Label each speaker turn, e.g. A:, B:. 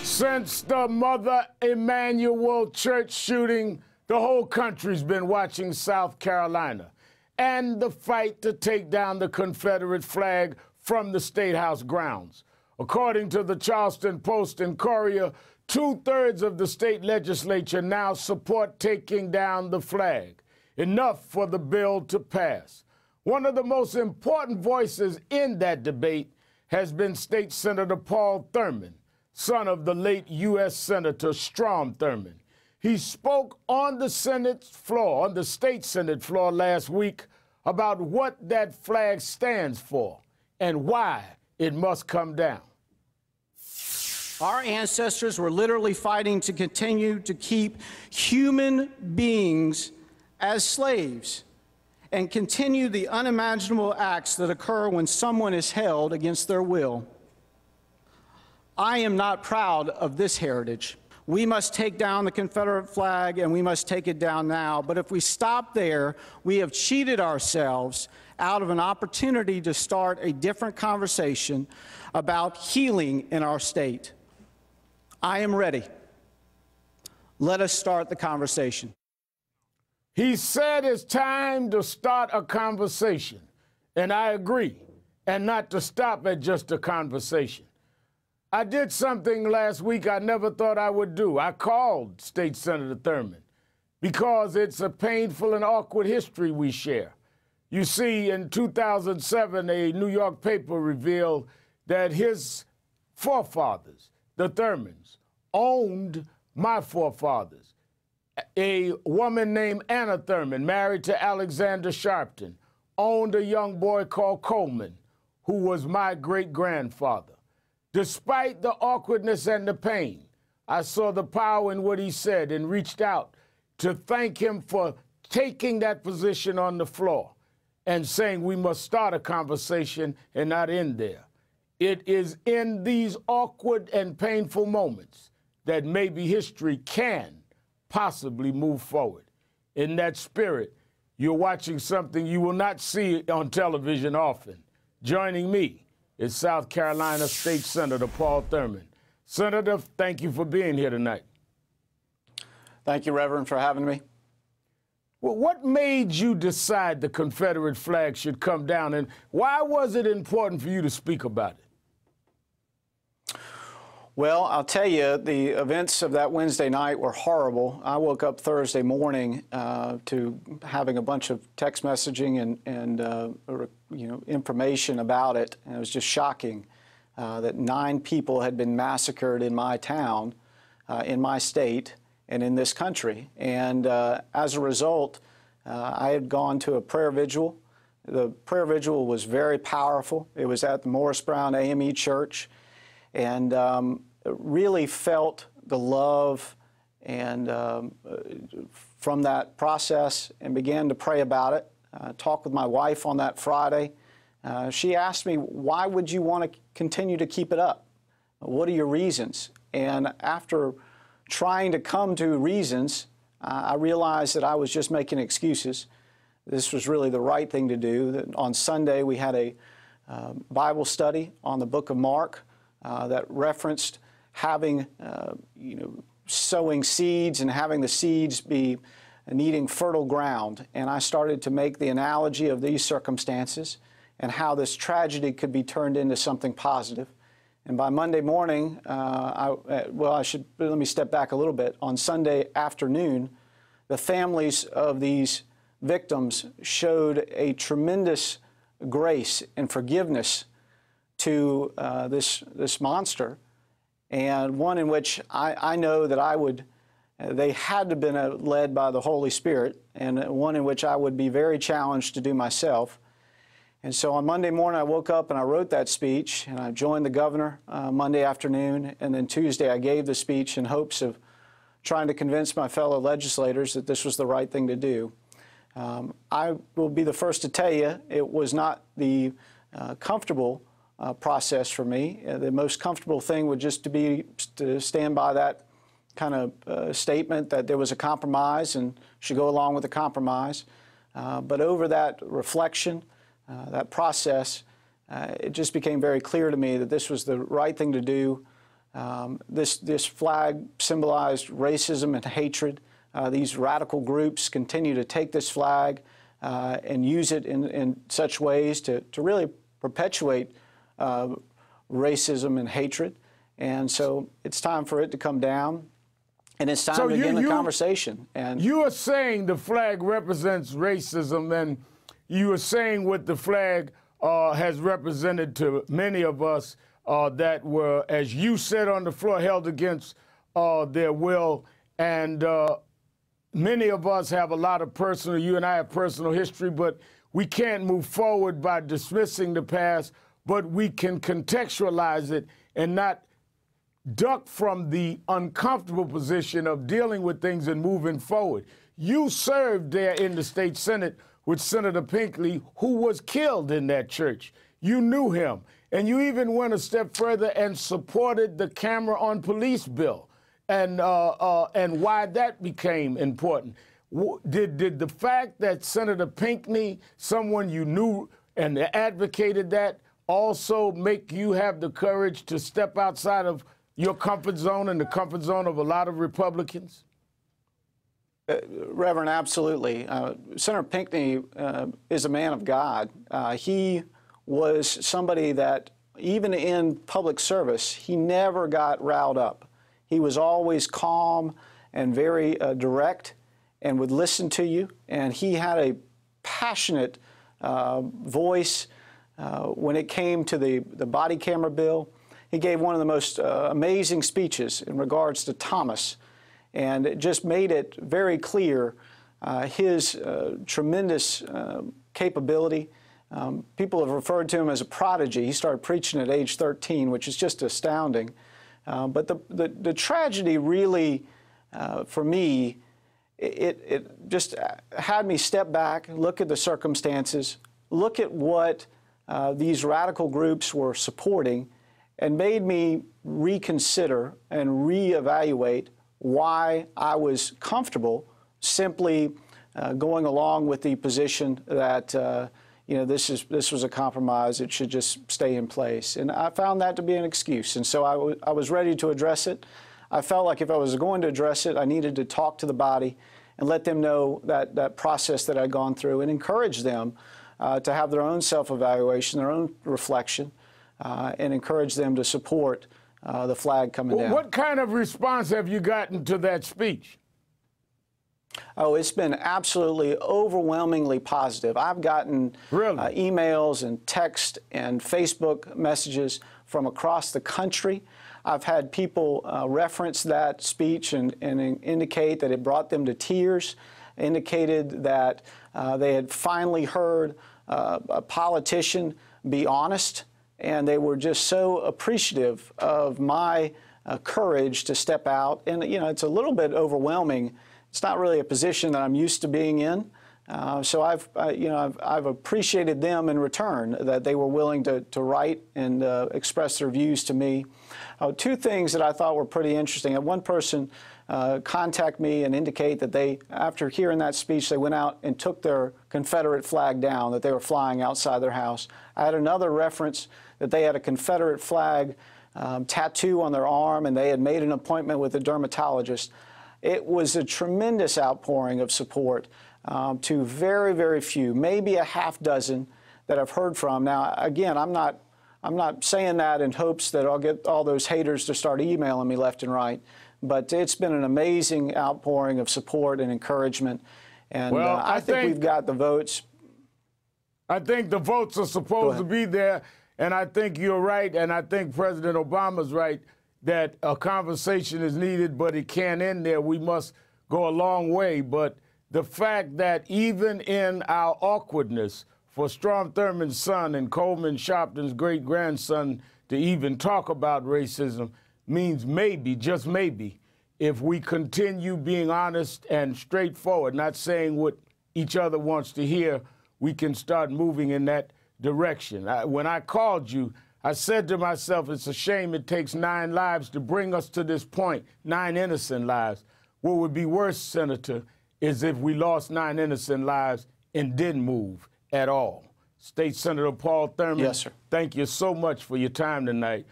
A: Since the Mother Emanuel Church shooting, the whole country's been watching South Carolina and the fight to take down the Confederate flag from the statehouse grounds. According to the Charleston Post and Courier, 2/3 of the state legislature now support taking down the flag, enough for the bill to pass. One of the most important voices in that debate has been State Senator Paul Thurmond, son of the late U.S. Senator Strom Thurmond. He spoke on the Senate floor, on the state Senate floor last week, about what that flag stands for and why it must come down.
B: Our ancestors were literally fighting to continue to keep human beings as slaves and continue the unimaginable acts that occur when someone is held against their will. I am not proud of this heritage. We must take down the Confederate flag, and we must take it down now. But if we stop there, we have cheated ourselves out of an opportunity to start a different conversation about healing in our state. I am ready. Let us start the conversation.
A: He said it's time to start a conversation, and I agree, and not to stop at just a conversation. I did something last week I never thought I would do. I called State Senator Thurmond because it's a painful and awkward history we share. You see, in 2007, a New York paper revealed that his forefathers, the Thurmonds, owned my forefathers. A woman named Anna Thurmond, married to Alexander Sharpton, owned a young boy called Coleman, who was my great-grandfather. Despite the awkwardness and the pain, I saw the power in what he said and reached out to thank him for taking that position on the floor and saying we must start a conversation and not end there. It is in these awkward and painful moments that maybe history can possibly move forward. In that spirit, you're watching something you will not see on television often. Joining me is South Carolina State Senator Paul Thurmond. Senator, thank you for being here tonight.
B: Thank you, Reverend, for having me.
A: Well, what made you decide the Confederate flag should come down, and why was it important for you to speak about it?
B: Well, I'll tell you, the events of that Wednesday night were horrible. I woke up Thursday morning to having a bunch of text messaging and information about it, and it was just shocking that 9 people had been massacred in my town, in my state, and in this country. And as a result, I had gone to a prayer vigil. The prayer vigil was very powerful. It was at the Morris Brown AME Church. And really felt the love and from that process and began to pray about it. Talked with my wife on that Friday. She asked me, why would you want to continue to keep it up? What are your reasons? And after trying to come to reasons, I realized that I was just making excuses. This was really the right thing to do. On Sunday, we had a Bible study on the book of Mark. That referenced having, sowing seeds and having the seeds be needing fertile ground. And I started to make the analogy of these circumstances and how this tragedy could be turned into something positive. And by Monday morning, let me step back a little bit. On Sunday afternoon, the families of these victims showed a tremendous grace and forgiveness to this monster, and one in which I know that they had to have been led by the Holy Spirit, and one in which I would be very challenged to do myself. And so on Monday morning, I woke up and I wrote that speech, and I joined the governor Monday afternoon, and then Tuesday I gave the speech in hopes of trying to convince my fellow legislators that this was the right thing to do. I will be the first to tell you it was not the comfortable process for me. The most comfortable thing would just be to stand by that kind of statement that there was a compromise and should go along with the compromise. But over that reflection, that process, it just became very clear to me that this was the right thing to do This flag symbolized racism and hatred. These radical groups continue to take this flag and use it in such ways to really perpetuate racism and hatred. And so it's time for it to come down, and it's time to begin the conversation. And
A: you are saying the flag represents racism, and you are saying what the flag has represented to many of us that were, as you said on the floor, held against their will. And many of us have a lot of personal, you and I have personal history, but we can't move forward by dismissing the past, but we can contextualize it and not duck from the uncomfortable position of dealing with things and moving forward. You served there in the state Senate with Senator Pinckney, who was killed in that church. You knew him, and you even went a step further and supported the camera on police bill, and why that became important. Did the fact that Senator Pinckney, someone you knew and advocated that, also make you have the courage to step outside of your comfort zone and the comfort zone of a lot of Republicans?
B: Reverend, absolutely. Senator Pinckney is a man of God. He was somebody that, even in public service, he never got riled up. He was always calm and very direct and would listen to you. And he had a passionate voice when it came to the body camera bill. He gave one of the most amazing speeches in regards to Thomas, and it just made it very clear his tremendous capability. People have referred to him as a prodigy. He started preaching at age 13, which is just astounding. But the tragedy really, for me, it just had me step back, look at the circumstances, look at what these radical groups were supporting, and made me reconsider and reevaluate why I was comfortable simply going along with the position that you know, this was a compromise. It should just stay in place. And I found that to be an excuse. And so I was ready to address it. I felt like if I was going to address it, I needed to talk to the body and let them know that process that I'd gone through, and encourage them to have their own self-evaluation, their own reflection, and encourage them to support the flag coming down.
A: What kind of response have you gotten to that speech?
B: Oh, it's been absolutely overwhelmingly positive. I've gotten emails and text and Facebook messages from across the country. I've had people reference that speech and indicate that it brought them to tears, indicated that they had finally heard a politician be honest, and they were just so appreciative of my courage to step out. And, you know, it's a little bit overwhelming. It's not really a position that I'm used to being in. So I've appreciated them in return, that they were willing to write and express their views to me. Two things that I thought were pretty interesting. One person contact me and indicate that they, after hearing that speech, they went out and took their Confederate flag down that they were flying outside their house. I had another reference that they had a Confederate flag tattoo on their arm, and they had made an appointment with a dermatologist. It was a tremendous outpouring of support to very, very few, maybe a half dozen that I've heard from. Now, again, I'm not saying that in hopes that I'll get all those haters to start emailing me left and right, but it's been an amazing outpouring of support and encouragement. And well, I think we've got the votes.
A: I think the votes are supposed to be there, and I think you're right, and I think President Obama's right, that a conversation is needed, but it can't end there. We must go a long way. But the fact that even in our awkwardness for Strom Thurmond's son and Coleman Sharpton's great-grandson to even talk about racism means maybe, just maybe, if we continue being honest and straightforward, not saying what each other wants to hear, we can start moving in that direction. When I called you, I said to myself, it's a shame it takes 9 lives to bring us to this point, 9 innocent lives. What would be worse, Senator, is if we lost 9 innocent lives and didn't move at all. State Senator Paul Thurmond,
B: yes, sir.
A: Thank you so much for your time tonight.